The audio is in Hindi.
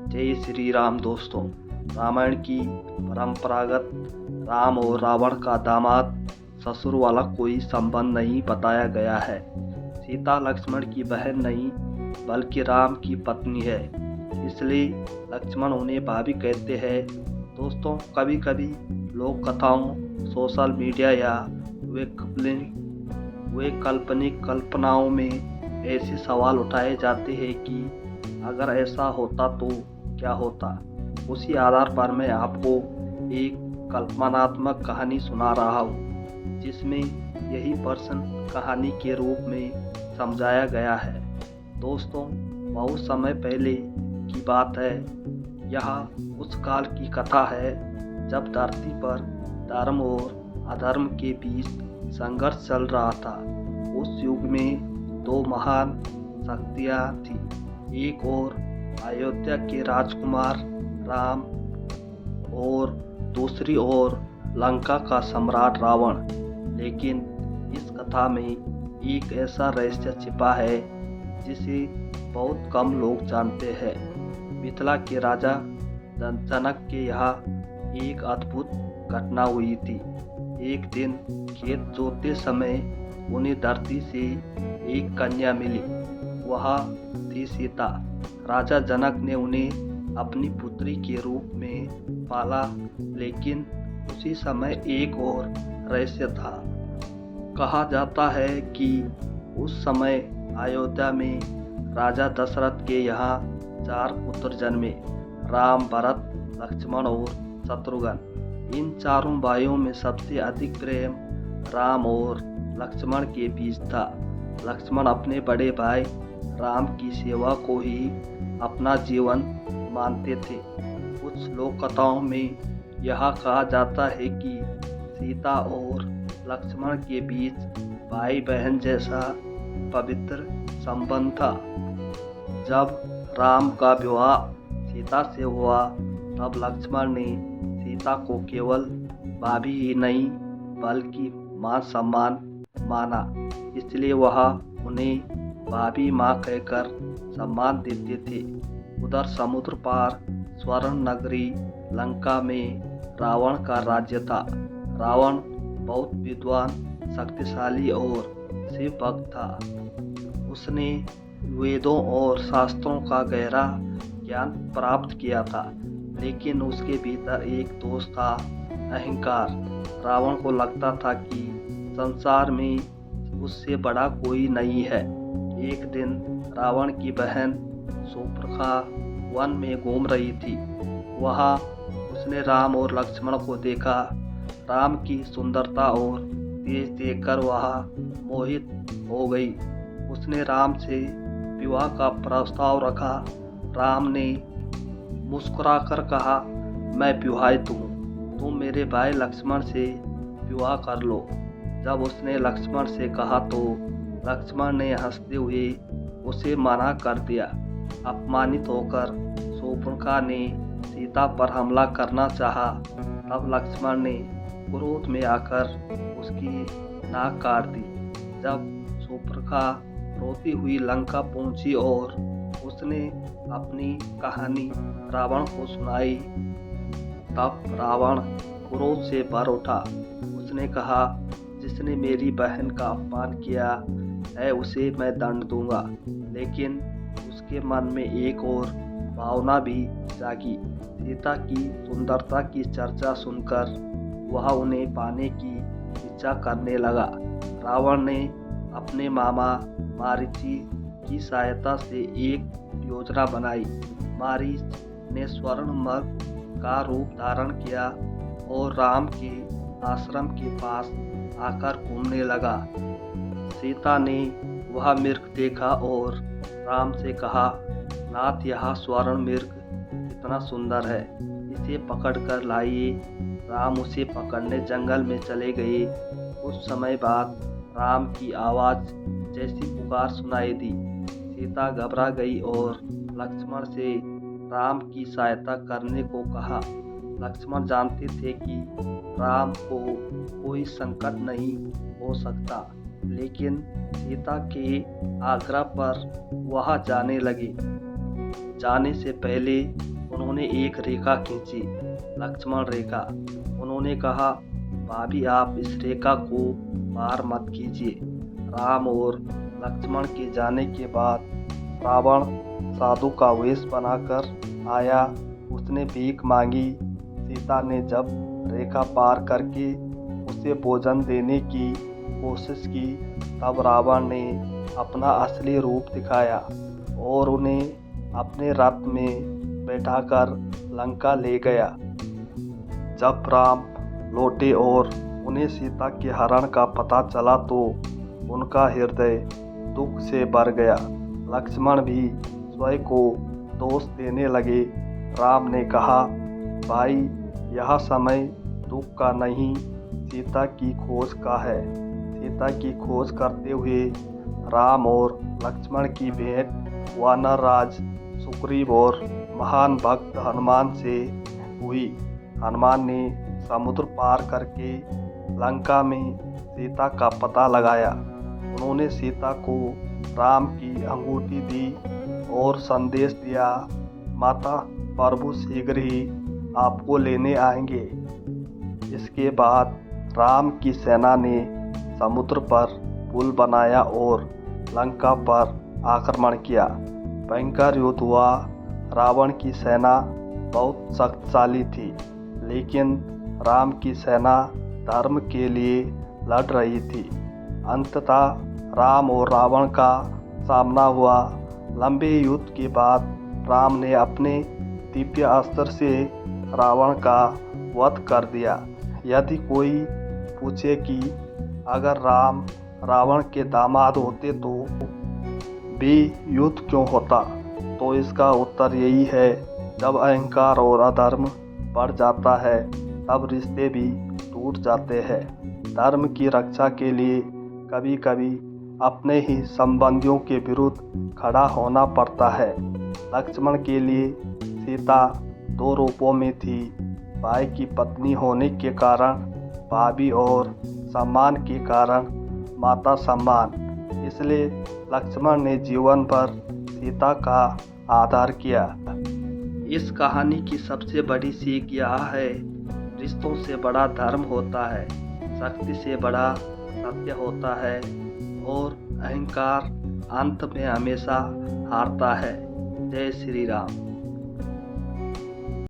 जय श्री राम दोस्तों। रामायण की परंपरागत राम और रावण का दामाद ससुर वाला कोई संबंध नहीं बताया गया है। सीता लक्ष्मण की बहन नहीं बल्कि राम की पत्नी है, इसलिए लक्ष्मण उन्हें भाभी कहते हैं। दोस्तों, कभी कभी लोक कथाओं, सोशल मीडिया या वे काल्पनिक कल्पनाओं में ऐसे सवाल उठाए जाते हैं कि अगर ऐसा होता तो क्या होता। उसी आधार पर मैं आपको एक कल्पनात्मक कहानी सुना रहा हूँ, जिसमें यही प्रश्न कहानी के रूप में समझाया गया है। दोस्तों, बहुत समय पहले की बात है। यह उस काल की कथा है जब धरती पर धर्म और अधर्म के बीच संघर्ष चल रहा था। उस युग में दो महान शक्तियाँ थी। एक ओर अयोध्या के राजकुमार राम और दूसरी ओर लंका का सम्राट रावण। लेकिन इस कथा में एक ऐसा रहस्य छिपा है जिसे बहुत कम लोग जानते हैं। मिथिला के राजा जनक के यहाँ एक अद्भुत घटना हुई थी। एक दिन खेत जोतते समय उन्हें धरती से एक कन्या मिली। वह थी सीता। राजा जनक ने उन्हें अपनी पुत्री के रूप में पाला, लेकिन उसी समय एक और रहस्य था। कहा जाता है कि उस समय अयोध्या में राजा दशरथ के यहाँ 4 पुत्र जन्मे, राम, भरत, लक्ष्मण और शत्रुघ्न। इन चारों भाइयों में सबसे अधिक प्रेम राम और लक्ष्मण के बीच था। लक्ष्मण अपने बड़े भाई राम की सेवा को ही अपना जीवन मानते थे। कुछ लोक कथाओं में यह कहा जाता है कि सीता और लक्ष्मण के बीच भाई बहन जैसा पवित्र संबंध था। जब राम का विवाह सीता से हुआ, तब लक्ष्मण ने सीता को केवल भाभी ही नहीं बल्कि मां सम्मान माना, इसलिए वह उन्हें भाभी माँ कहकर सम्मान देते थे। उधर समुद्र पार स्वर्ण नगरी लंका में रावण का राज्य था। रावण बहुत विद्वान, शक्तिशाली और शिव भक्त था। उसने वेदों और शास्त्रों का गहरा ज्ञान प्राप्त किया था, लेकिन उसके भीतर एक दोष था, अहंकार। रावण को लगता था कि संसार में उससे बड़ा कोई नहीं है। एक दिन रावण की बहन शूर्पणखा वन में घूम रही थी। वहाँ उसने राम और लक्ष्मण को देखा। राम की सुंदरता और तेज देखकर वह मोहित हो गई। उसने राम से विवाह का प्रस्ताव रखा। राम ने मुस्कुराकर कहा, मैं विवाहित हूँ, तुम मेरे भाई लक्ष्मण से विवाह कर लो। जब उसने लक्ष्मण से कहा तो लक्ष्मण ने हंसते हुए उसे मना कर दिया। अपमानित होकर शूर्पणखा ने सीता पर हमला करना चाहा। तब लक्ष्मण ने क्रोध में आकर उसकी नाक काट दी। जब शूर्पणखा रोती हुई लंका पहुंची और उसने अपनी कहानी रावण को सुनाई, तब रावण क्रोध से भर उठा। उसने कहा, जिसने मेरी बहन का अपमान किया है उसे मैं दंड दूंगा। लेकिन उसके मन में एक और भावना भी जागी। सीता की सुंदरता की चर्चा सुनकर वह उन्हें पाने की इच्छा करने लगा। रावण ने अपने मामा मारीच की सहायता से एक योजना बनाई। मारीच ने स्वर्ण मृग का रूप धारण किया और राम के आश्रम के पास आकर घूमने लगा। सीता ने वह मृग देखा और राम से कहा, नाथ, यह स्वर्ण मृग कितना सुंदर है, इसे पकड़कर लाइए। राम उसे पकड़ने जंगल में चले गए। कुछ समय बाद राम की आवाज़ जैसी पुकार सुनाई दी। सीता घबरा गई और लक्ष्मण से राम की सहायता करने को कहा। लक्ष्मण जानते थे कि राम को कोई संकट नहीं हो सकता, लेकिन सीता के आग्रह पर वह जाने लगे। जाने से पहले उन्होंने एक रेखा खींची, लक्ष्मण रेखा। उन्होंने कहा, भाभी आप इस रेखा को पार मत कीजिए। राम और लक्ष्मण के जाने के बाद रावण साधु का वेश बनाकर आया। उसने भीख मांगी। सीता ने जब रेखा पार करके उसे भोजन देने की कोशिश की, तब रावण ने अपना असली रूप दिखाया और उन्हें अपने रथ में बैठाकर लंका ले गया। जब राम लौटे और उन्हें सीता के हरण का पता चला तो उनका हृदय दुख से भर गया। लक्ष्मण भी स्वयं को दोष देने लगे। राम ने कहा, भाई यह समय दुख का नहीं, सीता की खोज का है। सीता की खोज करते हुए राम और लक्ष्मण की भेंट वानर राज सुग्रीव और महान भक्त हनुमान से हुई। हनुमान ने समुद्र पार करके लंका में सीता का पता लगाया। उन्होंने सीता को राम की अंगूठी दी और संदेश दिया, माता प्रभु शीघ्र ही आपको लेने आएंगे। इसके बाद राम की सेना ने समुद्र पर पुल बनाया और लंका पर आक्रमण किया। भयंकर युद्ध हुआ। रावण की सेना बहुत शक्तिशाली थी, लेकिन राम की सेना धर्म के लिए लड़ रही थी। अंततः राम और रावण का सामना हुआ। लंबे युद्ध के बाद राम ने अपने दिव्य अस्त्र से रावण का वध कर दिया। यदि कोई पूछे कि अगर राम रावण के दामाद होते तो भी युद्ध क्यों होता, तो इसका उत्तर यही है, जब अहंकार और अधर्म बढ़ जाता है तब रिश्ते भी टूट जाते हैं। धर्म की रक्षा के लिए कभी कभी अपने ही संबंधियों के विरुद्ध खड़ा होना पड़ता है। लक्ष्मण के लिए सीता दो रूपों में थी, भाई की पत्नी होने के कारण भाभी और सम्मान के कारण माता सम्मान। इसलिए लक्ष्मण ने जीवन भर सीता का आदर किया। इस कहानी की सबसे बड़ी सीख यह है, रिश्तों से बड़ा धर्म होता है, शक्ति से बड़ा सत्य होता है और अहंकार अंत में हमेशा हारता है। जय श्री राम।